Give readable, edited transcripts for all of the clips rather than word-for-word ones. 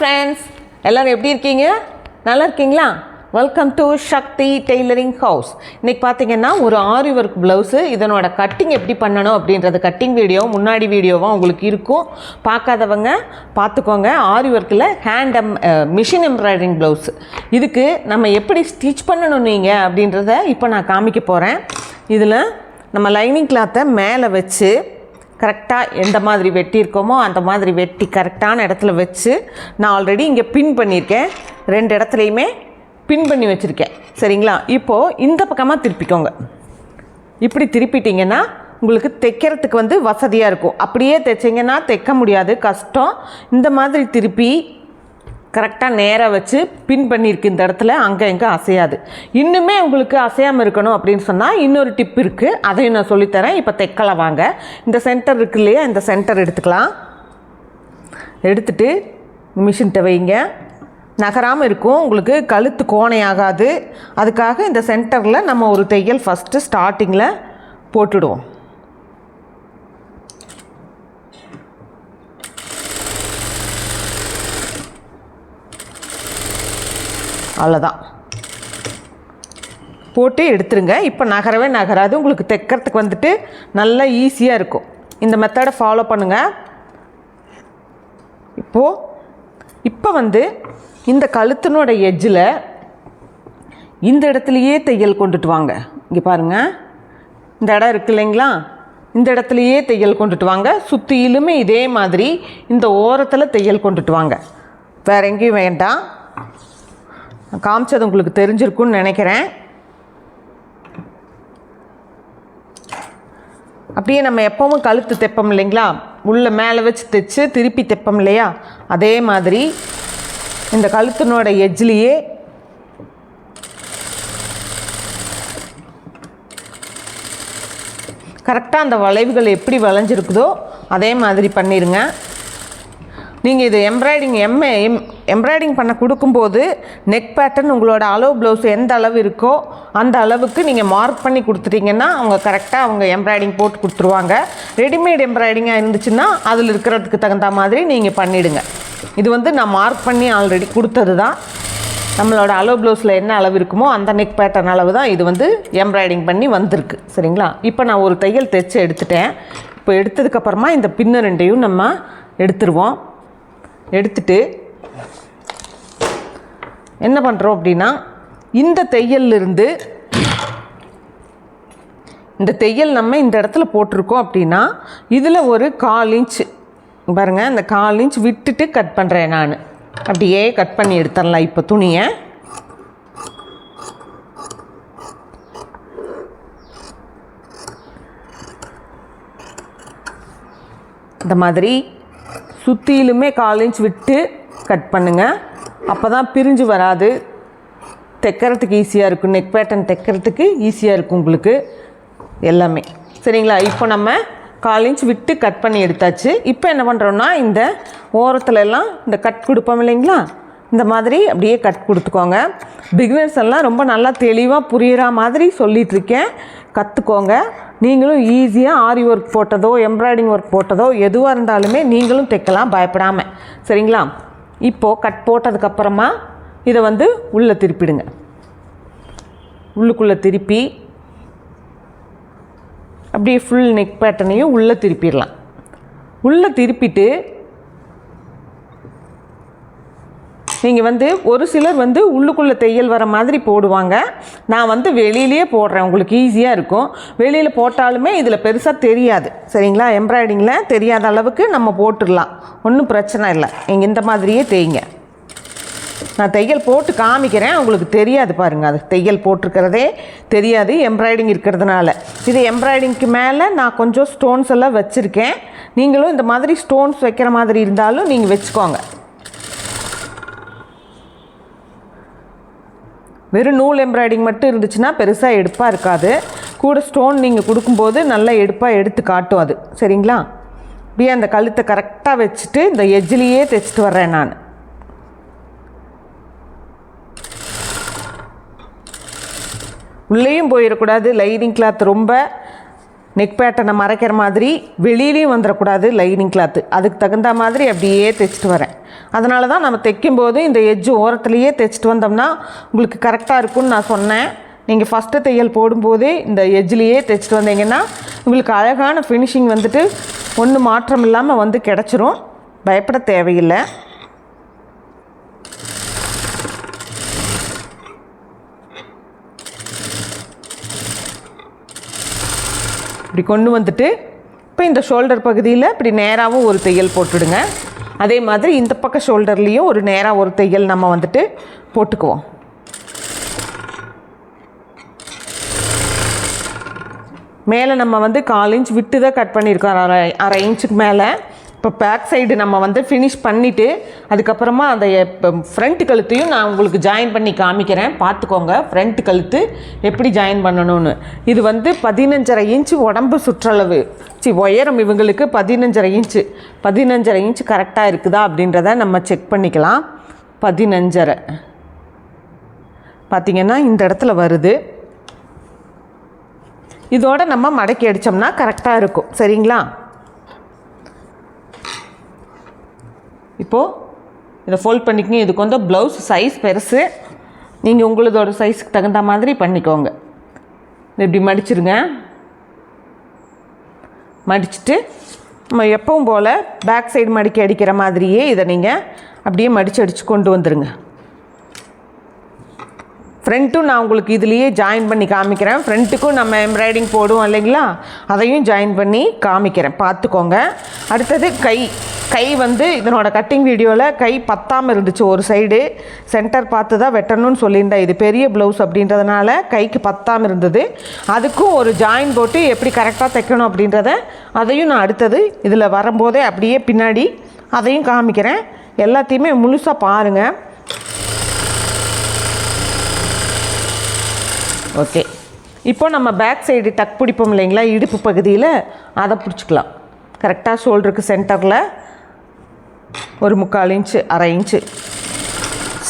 Friends, எல்லோரும் எப்படி இருக்கீங்க? நல்லா இருக்கீங்களா? Welcome to Shakti tailoring house. இன்றைக்கி பார்த்தீங்கன்னா ஒரு ஆரி ஒர்க் ப்ளவுஸு, இதனோட கட்டிங் எப்படி பண்ணணும் அப்படின்றது கட்டிங் வீடியோ முன்னாடி வீடியோவாக உங்களுக்கு இருக்கும். பார்க்காதவங்க பார்த்துக்கோங்க. ஆரி ஒர்க்கில் மிஷின் எம்ப்ராய்டரிங் ப்ளவுஸு, இதுக்கு நம்ம எப்படி ஸ்டிச் பண்ணணும் நீங்கள் அப்படின்றத இப்போ நான் காமிக்க போகிறேன். இதில் நம்ம லைனிங் கிளாத்தை மேலே வச்சு கரெக்டாக எந்த மாதிரி வெட்டியிருக்கோமோ அந்த மாதிரி வெட்டி கரெக்டான இடத்துல வச்சு, நான் ஆல்ரெடி இங்கே பின் பண்ணியிருக்கேன், 2 இடத்துலையுமே பின் பண்ணி வச்சுருக்கேன். சரிங்களா? இப்போது இந்த பக்கமாக திருப்பிக்கோங்க. இப்படி திருப்பிட்டிங்கன்னா உங்களுக்கு தைக்கிறதுக்கு வசதியாக இருக்கும். அப்படியே தைச்சிங்கன்னா தைக்க முடியாது, கஷ்டம். இந்த மாதிரி திருப்பி கரெக்டாக நேராக வச்சு பின் பண்ணியிருக்கு இந்த இடத்துல, அங்கே எங்கே அசையாது. இன்னுமே உங்களுக்கு அசையாமல் இருக்கணும் அப்படின்னு சொன்னால் இன்னொரு டிப் இருக்குது, அதையும் நான் சொல்லித்தரேன். இப்போ தைக்கலாம் வாங்க. இந்த சென்டர் இருக்கு இல்லையா, இந்த சென்டர் எடுத்துக்கலாம். எடுத்துட்டு மிஷின்கிட்ட வைங்க. நகராமல் இருக்கும், உங்களுக்கு கழுத்து கோணையாகாது. அதுக்காக இந்த சென்டரில் நம்ம ஒரு தையல் ஃபஸ்ட்டு ஸ்டார்டிங்கில் போட்டுடுவோம். அவ்வளோதான், போட்டு எடுத்துருங்க. இப்போ நகரவே நகராது, உங்களுக்கு தைக்கிறதுக்கு நல்லா ஈஸியாக இருக்கும். இந்த மெத்தடை ஃபாலோ பண்ணுங்கள். இப்போ இந்த கழுத்தினோட எட்ஜில் இந்த இடத்துலையே தையல் கொண்டுட்டு வாங்க. இங்கே பாருங்கள், இந்த இடம் இருக்கு இல்லைங்களா, இந்த இடத்துலையே தையல் கொண்டுட்டு வாங்க. சுற்றிலுமே இதே மாதிரி இந்த ஓரத்தில் தையல் கொண்டுட்டு வாங்க, வேறு எங்கேயும் வேண்டாம். காமிச்சது உங்களுக்கு தெரிஞ்சிருக்குன்னு நினைக்கிறேன். அப்படியே நம்ம எப்பவும் கழுத்து தைப்போம் இல்லைங்களா, உள்ள மேலே வச்சு தைச்சு திருப்பி தைப்போம் இல்லையா, அதே மாதிரி இந்த கழுத்தினோட எட்ஜ்லேயே கரெக்டாக அந்த வளைவுகள் எப்படி வளைஞ்சிருக்குதோ அதே மாதிரி பண்ணிடுங்க. நீங்கள் இது எம்ப்ராய்டிங் பண்ண கொடுக்கும்போது நெக் பேட்டர்ன் உங்களோட அளவு ப்ளவுஸ் எந்த அளவு இருக்கோ அந்த அளவுக்கு நீங்கள் மார்க் பண்ணி கொடுத்துட்டிங்கன்னா அவங்க கரெக்டாக அவங்க எம்ப்ராய்டிங் போட்டு கொடுத்துருவாங்க. ரெடிமேட் எம்ப்ராய்டிங்காக இருந்துச்சுன்னா அதில் இருக்கிறதுக்கு தகுந்த மாதிரி நீங்கள் பண்ணிவிடுங்க. இது நான் மார்க் பண்ணி ஆல்ரெடி கொடுத்தது தான். நம்மளோட அளவு ப்ளவுஸில் என்ன அளவு இருக்குமோ அந்த நெக் பேட்டர்ன் அளவு தான் இது எம்ப்ராய்டிங் பண்ணி வந்திருக்கு. சரிங்களா? இப்போ நான் ஒரு தையல் தைச்சு எடுத்துட்டேன். இப்போ எடுத்ததுக்கப்புறமா இந்த பின்ன 2ஐயும் நம்ம எடுத்துருவோம். எடுத்துட்டு என்ன பண்ணுறோம் அப்படின்னா, இந்த தையல்லிருந்து இந்த தையல் நம்ம இந்த இடத்துல போட்டிருக்கோம் அப்படின்னா இதில் ஒரு 1/4 இன்ச்சு பாருங்கள், இந்த 1/4 இன்ச் விட்டுட்டு கட் பண்ணுறேன் நான். அப்படியே கட் பண்ணி எடுத்துடலாம். இப்போ துணியை இந்த மாதிரி சுற்றிலுமே 1/4 இன்ச் விட்டு கட் பண்ணுங்கள். அப்போ தான் பிரிஞ்சு வராது, தைக்கிறதுக்கு ஈஸியாக இருக்கும். நெக் பேட்டர்ன் தைக்கிறதுக்கு ஈஸியாக இருக்கும் உங்களுக்கு எல்லாமே. சரிங்களா? இப்போ நம்ம 1/4 இன்ச் விட்டு கட் பண்ணி எடுத்தாச்சு. இப்போ என்ன பண்ணுறோன்னா, இந்த ஓரத்துல எல்லாம் இந்த கட் கொடுப்போம் இல்லைங்களா, இந்த மாதிரி அப்படியே கட் கொடுத்துக்கோங்க. பிகினர்ஸ் எல்லாம் ரொம்ப நல்லா தெளிவாக புரிகிற மாதிரி சொல்லிகிட்ருக்கேன், கற்றுக்கோங்க. நீங்களும் ஈஸியாக ஆரி ஒர்க் போட்டதோ எம்ப்ராய்டிங் ஒர்க் போட்டதோ எதுவாக இருந்தாலுமே நீங்களும் தைக்கலாம், பயப்படாமல். சரிங்களா? இப்போது கட் போட்டதுக்கப்புறமா இதை உள்ளே திருப்பிடுங்க. உள்ளுக்குள்ளே திருப்பி அப்படியே ஃபுல் நெக் பேட்டர்னையும் உள்ளே திருப்பிடலாம். உள்ளே திருப்பிட்டு நீங்கள் ஒரு சிலர் உள்ளுக்குள்ளே தையல் வர மாதிரி போடுவாங்க. நான் வெளியிலேயே போடுறேன், உங்களுக்கு ஈஸியாக இருக்கும். வெளியில் போட்டாலுமே இதில் பெருசாக தெரியாது. சரிங்களா? எம்ப்ராய்டிங்கில் தெரியாத அளவுக்கு நம்ம போட்டுடலாம், ஒன்றும் பிரச்சனை இல்லை. நீங்கள் இந்த மாதிரியே தேய்ங்க. நான் தையல் போட்டு காமிக்கிறேன், உங்களுக்கு தெரியாது பாருங்கள், அது தையல் போட்டிருக்கிறதே தெரியாது எம்ப்ராய்டிங் இருக்கிறதுனால. இது எம்ப்ராய்டிங்க்கு மேலே நான் கொஞ்சம் ஸ்டோன்ஸ் எல்லாம் வச்சுருக்கேன். நீங்களும் இந்த மாதிரி ஸ்டோன்ஸ் வைக்கிற மாதிரி இருந்தாலும் நீங்கள் வச்சுக்கோங்க. வெறும் நூல் எம்ப்ராய்டிங் மட்டும் இருந்துச்சுன்னா பெருசாக எடுப்பாக இருக்காது. கூட ஸ்டோன் நீங்கள் கொடுக்கும்போது நல்லா எடுப்பாக எடுத்து காட்டும் அது. சரிங்களா? அப்படியே அந்த கழுத்தை கரெக்டாக வச்சுட்டு இந்த எட்ஜ்லேயே தைச்சிட்டு வர்றேன் நான். உள்ளேயும் போயிடக்கூடாது, லைனிங் கிளாத் ரொம்ப நெக் பேட்டர்னை மறைக்கிற மாதிரி வெளியிலையும் வந்துடக்கூடாது லைனிங் கிளாத்து. அதுக்கு தகுந்த மாதிரி அப்படியே தைச்சிட்டு வரேன். அதனால தான் நம்ம தைக்கும்போது இந்த எட்ஜு ஓரத்துலேயே தைச்சிட்டு வந்தோம்னா உங்களுக்கு கரெக்டாக இருக்கும்னு நான் சொன்னேன். நீங்கள் ஃபஸ்ட்டு தையல் போடும்போதே இந்த எட்ஜ்லேயே தைச்சிட்டு வந்தீங்கன்னா உங்களுக்கு அழகான ஃபினிஷிங் வந்துட்டு ஒன்றும் மாற்றம் இல்லாமல் வந்து கிடச்சிரும். பயப்பட தேவையில்லை. இப்படி கொண்டு வந்துட்டு இப்போ இந்த ஷோல்டர் பகுதியில் இப்படி நேராகவும் ஒரு தையல் போட்டுடுங்க. அதே மாதிரி இந்த பக்கம் ஷோல்டர்லேயும் ஒரு நேராக ஒரு தையல் நம்ம வந்துட்டு போட்டுக்குவோம். மேலே நம்ம வந்து 1/4 இன்ச் விட்டு தான் கட் பண்ணியிருக்கோம், அரை இன்ச்சுக்கு மேலே. இப்போ பேக் சைடு நம்ம வந்து ஃபினிஷ் பண்ணிவிட்டு அதுக்கப்புறமா அந்த ஃப்ரண்ட் கழுத்தையும் நான் உங்களுக்கு ஜாயின் பண்ணி காமிக்கிறேன். பார்த்துக்கோங்க ஃப்ரண்ட் கழுத்து எப்படி ஜாயின் பண்ணணும்னு. இது வந்து 15.5 இன்ச்சு உடம்பு சுற்றளவு, உயரம் இவங்களுக்கு 15.5 இன்ச்சு கரெக்டாக இருக்குதா அப்படின்றத நம்ம செக் பண்ணிக்கலாம். 15.5 பார்த்திங்கன்னா இந்த இடத்துல வருது. இதோட நம்ம மடக்கி அடித்தோம்னா கரெக்டாக இருக்கும். சரிங்களா? இப்போது இதை ஃபோல்ட் பண்ணிக்கணும். இதுக்கு வந்து ப்ளவுஸ் சைஸ் பெருசு, நீங்கள் உங்களதோட சைஸுக்கு தகுந்த மாதிரி பண்ணிக்கோங்க. இப்படி மடிச்சிருங்க. மடிச்சுட்டு நம்ம எப்பவும் போல் பேக் சைடு மடிக்கி அடிக்கிற மாதிரியே இதை நீங்கள் அப்படியே மடித்து அடித்து கொண்டு வந்துடுங்க. ஃப்ரண்ட்டும் நான் உங்களுக்கு இதுலேயே ஜாயின் பண்ணி காமிக்கிறேன். ஃப்ரண்ட்டுக்கும் நம்ம எம்ப்ராய்டிங் போடுவோம் இல்லைங்களா, அதையும் ஜாயின் பண்ணி காமிக்கிறேன். பார்த்துக்கோங்க. அடுத்தது கை வந்து இதனோட கட்டிங் வீடியோவில் கை பத்தாமல் இருந்துச்சு. ஒரு சைடு சென்டர் பார்த்து தான் வெட்டணும்னு சொல்லியிருந்தேன். இது பெரிய ப்ளவுஸ் அப்படின்றதுனால கைக்கு பத்தாமல் இருந்தது. அதுக்கும் ஒரு ஜாயின் போட்டு எப்படி கரெக்டாக தைக்கணும் அப்படின்றத அதையும் நான் அடுத்தது இதில் வரும்போதே அப்படியே பின்னாடி அதையும் காமிக்கிறேன். எல்லாத்தையுமே முழுசாக பாருங்கள். ஓகே, இப்போ நம்ம பேக் சைடு டக் பிடிப்போம் இல்லைங்களா, இடுப்பு பகுதியில் அதை பிடிச்சிக்கலாம். கரெக்டாக ஷோல்டருக்கு சென்டரில் ஒரு 3/4 இன்ச்சு, அரை இன்ச்சு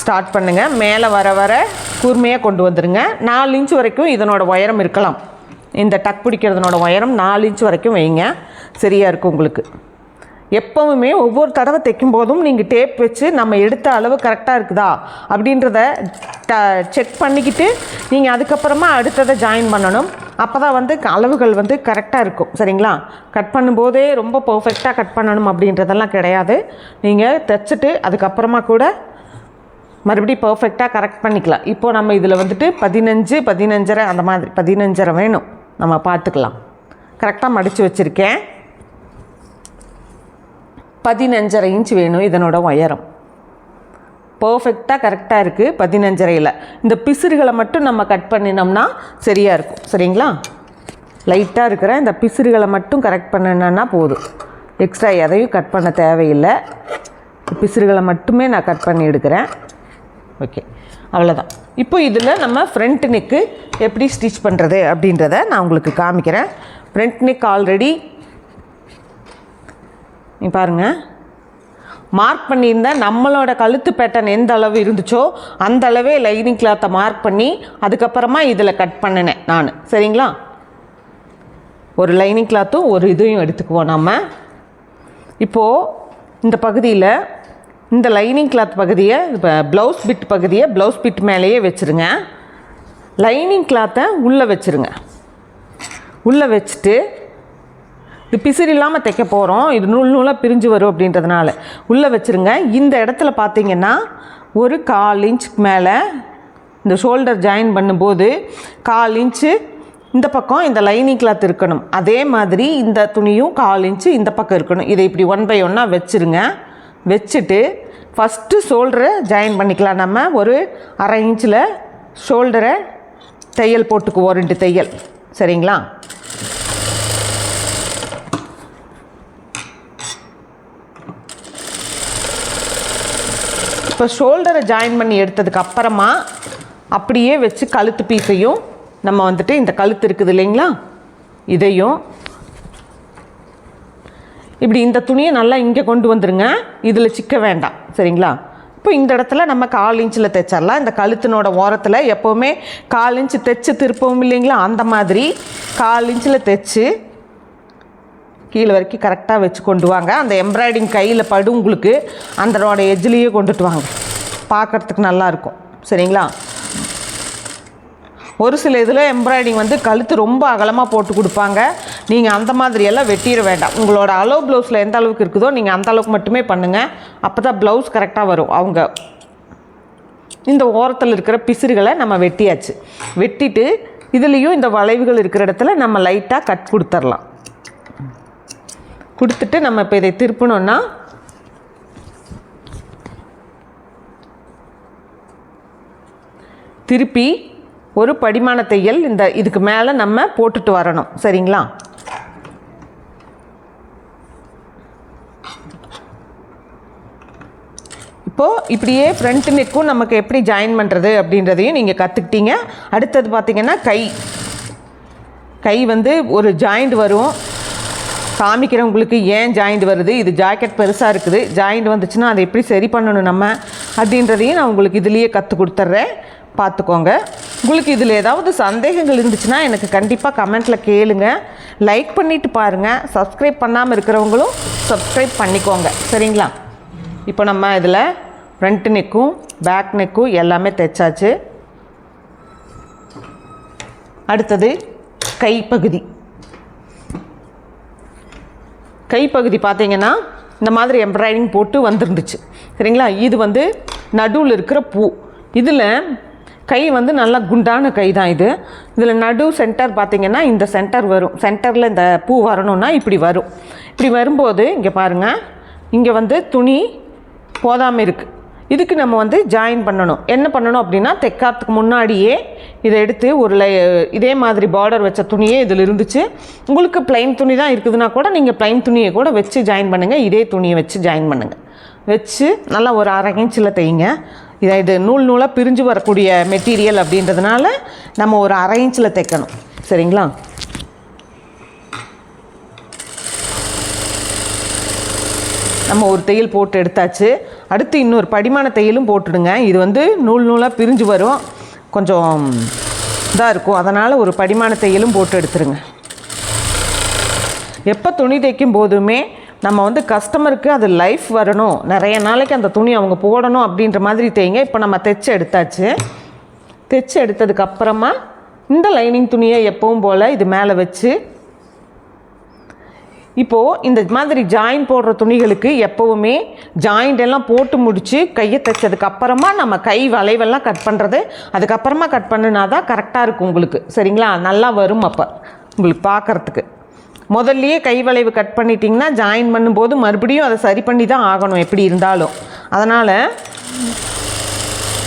ஸ்டார்ட் பண்ணுங்கள். மேலே வர கூர்மையாக கொண்டு வந்துடுங்க. 4 இன்ச்சு வரைக்கும் இதனோட உயரம் இருக்கலாம். இந்த டக் பிடிக்கிறதுனோட உயரம் 4 இன்ச்சு வரைக்கும் வைங்க, சரியாக இருக்கும் உங்களுக்கு. எப்போவுமே ஒவ்வொரு தடவை தைக்கும் போதும் நீங்கள் டேப் வச்சு நம்ம எடுத்த அளவு கரெக்டாக இருக்குதா அப்படின்றத செக் பண்ணிக்கிட்டு நீங்கள் அதுக்கப்புறமா அடுத்ததை ஜாயின் பண்ணணும். அப்போ தான் வந்து அளவுகள் வந்து கரெக்டாக இருக்கும். சரிங்களா? கட் பண்ணும்போதே ரொம்ப பர்ஃபெக்டாக கட் பண்ணணும் அப்படின்றதெல்லாம் கிடையாது. நீங்கள் தைச்சிட்டு அதுக்கப்புறமா கூட மறுபடியும் பர்ஃபெக்டாக கரெக்ட் பண்ணிக்கலாம். இப்போது நம்ம இதில் வந்துட்டு 15, 15.5 அந்த மாதிரி 15.5 வேணும். நம்ம பார்த்துக்கலாம். கரெக்டாக மடித்து வச்சுருக்கேன். 15.5 இன்ச்சு வேணும் இதனோட உயரம். பர்ஃபெக்டாக கரெக்டாக இருக்குது. 15.5 இந்த பிசுறுகளை மட்டும் நம்ம கட் பண்ணினோம்னா சரியாக இருக்கும். சரிங்களா? லைட்டாக இருக்கிற இந்த பிசுறுகளை மட்டும் கரெக்ட் பண்ணினோன்னா போதும். எக்ஸ்ட்ரா எதையும் கட் பண்ண தேவையில்லை. பிசுறுகளை மட்டுமே நான் கட் பண்ணி எடுக்கிறேன். ஓகே, அவ்வளோதான். இப்போ இதில் நம்ம ஃப்ரண்ட் நெக்கு எப்படி ஸ்டிச் பண்ணுறது அப்படின்றத நான் உங்களுக்கு காமிக்கிறேன். ஃப்ரண்ட் நெக் ஆல்ரெடி நீ பாருங்கள், மார்க் பண்ணியிருந்தேன். நம்மளோட கழுத்து பேட்டர்ன் எந்த அளவு இருந்துச்சோ அந்த அளவே லைனிங் கிளாத்தை மார்க் பண்ணி அதுக்கப்புறமா இதில் கட் பண்ணினேன் நான். சரிங்களா? ஒரு லைனிங் கிளாத்தும் ஒரு இதையும் எடுத்துக்குவோம் நம்ம. இப்போது இந்த பகுதியில் இந்த லைனிங் கிளாத் பகுதியை, இப்போ ப்ளவுஸ் பிட் பகுதியை ப்ளவுஸ் பிட் மேலேயே வச்சுருங்க. லைனிங் கிளாத்தை உள்ளே வச்சுருங்க. உள்ளே வச்சுட்டு இது பிசிறு இல்லாமல் தைக்க போகிறோம். இது நூலாக பிரிஞ்சு வரும் அப்படின்றதுனால உள்ளே வச்சுருங்க. இந்த இடத்துல பார்த்திங்கன்னா ஒரு 1/4 இன்ச்சுக்கு மேலே இந்த ஷோல்டர் ஜாயின் பண்ணும்போது 1/4 இன்ச்சு இந்த பக்கம் இந்த லைனிங் கிளாத் இருக்கணும். அதே மாதிரி இந்த துணியும் 1/4 இன்ச்சு இந்த பக்கம் இருக்கணும். இதை இப்படி 1 by 1 வச்சுருங்க. வச்சுட்டு ஃபஸ்ட்டு ஷோல்டரை ஜாயின் பண்ணிக்கலாம். நம்ம ஒரு அரை இன்ச்சில் ஷோல்டரை தையல் போட்டுக்குவோம், 2 தையல். சரிங்களா? இப்போ ஷோல்டரை ஜாயின் பண்ணி எடுத்ததுக்கு அப்புறமா அப்படியே வச்சு கழுத்து பீஸையும் நம்ம வந்துட்டு இந்த கழுத்து இருக்குது இல்லைங்களா, இதையும் இப்படி இந்த துணியை நல்லா இங்கே கொண்டு வந்துடுங்க. இதில் சிக்க வேண்டாம். சரிங்களா? இப்போ இந்த இடத்துல நம்ம 1/4 இன்ச்சில் தைச்சிடலாம். இந்த கழுத்தினோட ஓரத்தில் எப்போவுமே 1/4 இன்ச்சு தைச்சு திருப்பவும் இல்லைங்களா, அந்த மாதிரி 1/4 இன்ச்சில் தைச்சு கீழே வரைக்கும் கரெக்டாக வச்சு கொண்டு வாங்க. அந்த எம்ப்ராய்டிங் கையில் படும் உங்களுக்கு அதனோட எஜ்ஜிலேயே கொண்டுட்டு வாங்க, பார்க்குறதுக்கு நல்லாயிருக்கும். சரிங்களா? ஒரு சில இதில் எம்ப்ராய்டிங் வந்து கழுத்து ரொம்ப அகலமாக போட்டு கொடுப்பாங்க. நீங்கள் அந்த மாதிரியெல்லாம் வெட்டிட வேண்டாம். உங்களோட அளவு ப்ளவுஸில் எந்த அளவுக்கு இருக்குதோ நீங்கள் அந்த அளவுக்கு மட்டுமே பண்ணுங்கள். அப்போ தான் ப்ளவுஸ் கரெக்டாக வரும். அவங்க இந்த ஓரத்தில் இருக்கிற பிசிறுகளை நம்ம வெட்டியாச்சு. வெட்டிட்டு இதுலேயும் இந்த வளைவுகள் இருக்கிற இடத்துல நம்ம லைட்டாக கட் கொடுத்துடலாம். கொடுத்துட்டு நம்ம இப்போ இதை திருப்பினோன்னா திருப்பி ஒரு படிமான தையல் இதுக்கு மேலே நம்ம போட்டுட்டு வரணும். சரிங்களா? இப்போது இப்படியே ஃப்ரண்ட் நெக்கும் நமக்கு எப்படி ஜாயின் பண்ணுறது அப்படின்றதையும் நீங்கள் கற்றுக்கிட்டீங்க. அடுத்தது பார்த்திங்கன்னா கை வந்து ஒரு ஜாயிண்ட் வரும். காமிக்கிறவங்களுக்கு ஏன் ஜாயிண்ட் வருது, இது ஜாக்கெட் பெருசாக இருக்குது, ஜாயிண்ட் வந்துச்சுன்னா அதை எப்படி சரி பண்ணணும் நம்ம அப்படின்றதையும் நான் உங்களுக்கு இதுலேயே கற்றுக் கொடுத்துட்றேன். பார்த்துக்கோங்க. உங்களுக்கு இதில் ஏதாவது சந்தேகங்கள் இருந்துச்சுன்னா எனக்கு கண்டிப்பாக கமெண்ட்டில் கேளுங்க. லைக் பண்ணிவிட்டு பாருங்கள். சப்ஸ்கிரைப் பண்ணாமல் இருக்கிறவங்களும் சப்ஸ்கிரைப் பண்ணிக்கோங்க. சரிங்களா? இப்போ நம்ம இதில் ஃப்ரண்ட் நெக்கும் பேக் நெக்கும் எல்லாமே தைச்சாச்சு. அடுத்தது கைப்பகுதி பார்த்தீங்கன்னா இந்த மாதிரி எம்ப்ராய்டிங் போட்டு வந்துருந்துச்சு. சரிங்களா? இது வந்து நடுவில் இருக்கிற பூ. இதில் கை வந்து நல்லா குண்டான கை தான் இது. இதில் நடு சென்டர் பார்த்திங்கன்னா இந்த சென்டர் வரும். சென்டரில் இந்த பூ வரணும்னா இப்படி வரும். இப்படி வரும்போது இங்கே பாருங்கள், இங்கே வந்து துணி போதாமல் இருக்குது. இதுக்கு நம்ம வந்து ஜாயின் பண்ணணும். என்ன பண்ணணும் அப்படின்னா, தைக்கிறதுக்கு முன்னாடியே இதை எடுத்து இதே மாதிரி பார்டர் வச்ச துணியே இதில் இருந்துச்சு. உங்களுக்கு ப்ளைன் துணி தான் இருக்குதுன்னா கூட நீங்கள் ப்ளைன் துணியை கூட வச்சு ஜாயின் பண்ணுங்கள். இதே துணியை வச்சு ஜாயின் பண்ணுங்கள். வச்சு நல்லா ஒரு 1/2 இன்ச்சில் தைங்க. இது நூலாக பிரிஞ்சு வரக்கூடிய மெட்டீரியல் அப்படின்றதுனால நம்ம ஒரு 1/2 இன்ச்சில் தைக்கணும். சரிங்களா? நம்ம ஒரு தையல் போட்டு எடுத்தாச்சு. அடுத்து இன்னொரு படிமான தையலும் போட்டுடுங்க. இது வந்து நூலாக பிரிஞ்சு வரும், கொஞ்சம் இதாக இருக்கும். அதனால் ஒரு படிமான தையலும் போட்டு எடுத்துருங்க. எப்போ துணி தைக்கும் போதுமே நம்ம வந்து கஸ்டமருக்கு அது லைஃப் வரணும், நிறைய நாளைக்கு அந்த துணி அவங்க போடணும் அப்படின்ற மாதிரி தைங்க. இப்போ நம்ம தைச்சு எடுத்தாச்சு. தைச்சு எடுத்ததுக்கப்புறமா இந்த லைனிங் துணியை எப்பவும் போல் இது மேலே வச்சு, இப்போது இந்த மாதிரி ஜாயின் போடுற துணிகளுக்கு எப்போவுமே ஜாயிண்ட் எல்லாம் போட்டு முடித்து கையை தைச்சதுக்கப்புறமா நம்ம கை வளைவெல்லாம் கட் பண்ணுறது அதுக்கப்புறமா கட் பண்ணினா தான் கரெக்டாக இருக்கும் உங்களுக்கு. சரிங்களா? நல்லா வரும் அப்போ உங்களுக்கு பார்க்குறதுக்கு. முதல்லையே கை வளைவு கட் பண்ணிட்டிங்கன்னா ஜாயின் பண்ணும்போது மறுபடியும் அதை சரி பண்ணி தான் ஆகணும் எப்படி இருந்தாலும். அதனால்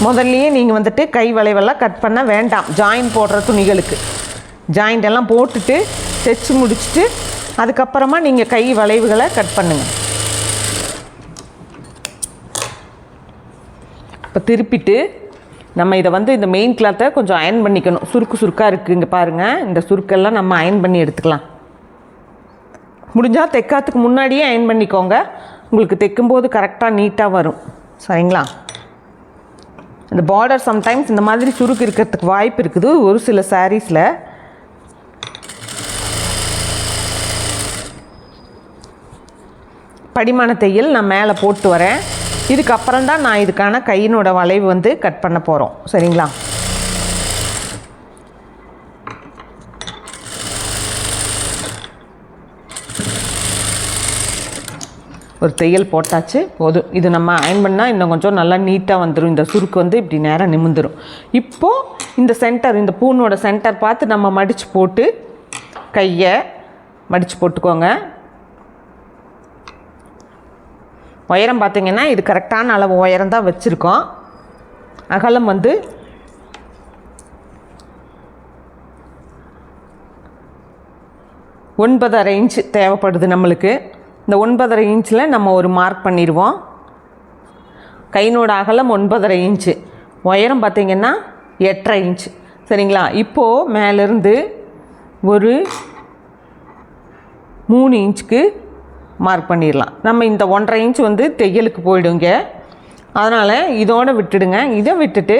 முதல்லையே நீங்கள் வந்துட்டு கை வளைவெல்லாம் கட் பண்ண வேண்டாம். ஜாயின் போடுற துணிகளுக்கு ஜாயிண்ட் எல்லாம் போட்டுட்டு தைச்சி முடிச்சுட்டு அதுக்கப்புறமா நீங்கள் கை வளைவுகளை கட் பண்ணுங்கள். இப்போ திருப்பிட்டு நம்ம இதை வந்து இந்த மெயின் கிளாத்தை கொஞ்சம் அயன் பண்ணிக்கணும். சுருக்காக இருக்குது இங்கே பாருங்கள். இந்த சுருக்கெல்லாம் நம்ம அயன் பண்ணி எடுத்துக்கலாம். முடிஞ்சால் தைக்கிறதுக்கு முன்னாடியே அயன் பண்ணிக்கோங்க. உங்களுக்கு தைக்கும்போது கரெக்டாக நீட்டாக வரும். சரிங்களா? இந்த பார்டர் சம்டைம்ஸ் இந்த மாதிரி சுருக்கு இருக்கிறதுக்கு வாய்ப்பு இருக்குது ஒரு சில சாரீஸில். படிமான தையல் நான் மேலே போட்டு வரேன். இதுக்கப்புறம் தான் நான் இதுக்கான கையினோட வளைவு வந்து கட் பண்ண போகிறோம். சரிங்களா? ஒரு தையல் போட்டாச்சு போதும். இது நம்ம அயன் பண்ணால் இன்னும் கொஞ்சம் நல்லா நீட்டாக வந்துடும். இந்த சுருக்கு வந்து இப்படி நேராக நிமிந்துடும். இப்போது இந்த சென்டர், இந்த பூனோட சென்டர் பார்த்து நம்ம மடித்து போட்டு கையை மடித்து போட்டுக்கோங்க. உயரம் பார்த்திங்கன்னா இது கரெக்டான அளவு உயரம் தான் வச்சுருக்கோம். அகலம் வந்து 9.5 இன்ச்சு தேவைப்படுது நம்மளுக்கு. இந்த 9.5 இன்ச்சில் நம்ம ஒரு மார்க் பண்ணிடுவோம். கையினோட அகலம் 9.5 இன்ச்சு, உயரம் பார்த்திங்கன்னா 8.5 இன்ச்சு. சரிங்களா? இப்போது மேலேருந்து ஒரு 3 இன்ச்சுக்கு மார்க் பண்ணிடலாம். நம்ம இந்த 1.5 இன்ச் வந்து தையலுக்கு போயிடுங்க. அதனால் இதோடு விட்டுடுங்க. இதை விட்டுட்டு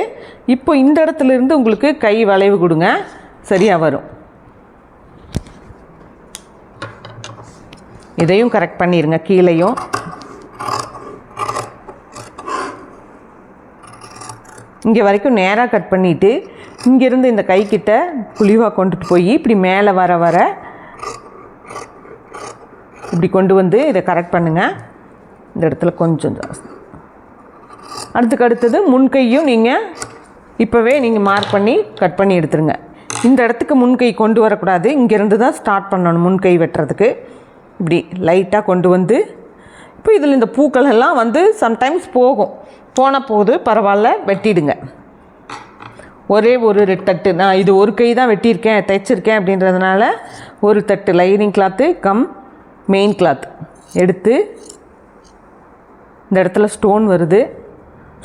இப்போ இந்த இடத்துலேருந்து உங்களுக்கு கை வளைவு கொடுங்க, சரியாக வரும். இதையும் கரெக்ட் பண்ணிடுங்க. கீழேயும் இங்கே வரைக்கும் நேராக கட் பண்ணிவிட்டு இங்கேருந்து இந்த கைக்கிட்ட குழிவாக கொண்டுட்டு போய் இப்படி மேலே வர வர இப்படி கொண்டு வந்து இதை கரெக்ட் பண்ணுங்கள். இந்த இடத்துல கொஞ்சம் ஜாஸ்தி. அடுத்தது முன்கையும் நீங்கள் இப்போவே நீங்கள் மார்க் பண்ணி கட் பண்ணி எடுத்துருங்க. இந்த இடத்துக்கு முன்கை கொண்டு வரக்கூடாது, இங்கேருந்து தான் ஸ்டார்ட் பண்ணணும் முன்கை வெட்டுறதுக்கு. இப்படி லைட்டாக கொண்டு வந்து இப்போ இதில் இந்த பூக்கள் எல்லாம் வந்து சம்டைம்ஸ் போன போது பரவாயில்ல, வெட்டிடுங்க. ஒரே ஒரு தட்டு, நான் இது ஒரு கை தான் வெட்டியிருக்கேன் தைச்சிருக்கேன் அப்படின்றதுனால ஒரு தட்டு lining cloth come main cloth எடுத்து இந்த இடத்துல ஸ்டோன் வருது.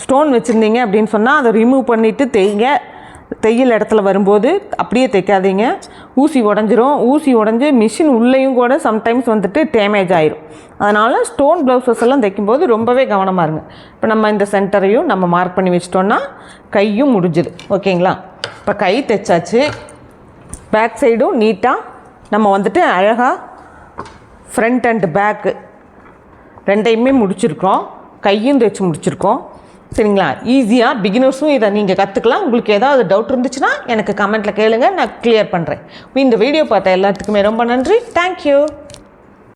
ஸ்டோன் வச்சுருந்தீங்க அப்படின்னு சொன்னால் அதை ரிமூவ் பண்ணிவிட்டு தையல் இடத்துல வரும்போது அப்படியே தைக்காதீங்க, ஊசி உடஞ்சிரும். ஊசி உடஞ்சி மிஷின் உள்ளேயும் கூட சம்டைம்ஸ் வந்துட்டு டேமேஜ் ஆயிரும். அதனால் ஸ்டோன் ப்ளவுசஸ் எல்லாம் தைக்கும்போது ரொம்பவே கவனமாக இருங்க. இப்போ நம்ம இந்த சென்டரையும் நம்ம மார்க் பண்ணி வச்சிட்டோன்னா கையும் முடிஞ்சுது. ஓகேங்களா? இப்போ கை தைச்சாச்சு. பேக் சைடும் நீட்டாக நம்ம வந்துட்டு அழகாக ஃப்ரண்ட் அண்ட் பேக்கு ரெண்டையுமே முடிச்சிருக்கோம். கையும் தைச்சி முடிச்சிருக்கோம். சரிங்களா? ஈஸியாக பிகினர்ஸும் இதை நீங்கள் கற்றுக்கலாம். உங்களுக்கு ஏதாவது டவுட் இருந்துச்சுன்னா எனக்கு கமெண்ட்டில் கேளுங்க, நான் கிளியர் பண்ணுறேன். இந்த வீடியோ பார்த்த எல்லாத்துக்குமே ரொம்ப நன்றி. தேங்க்யூ.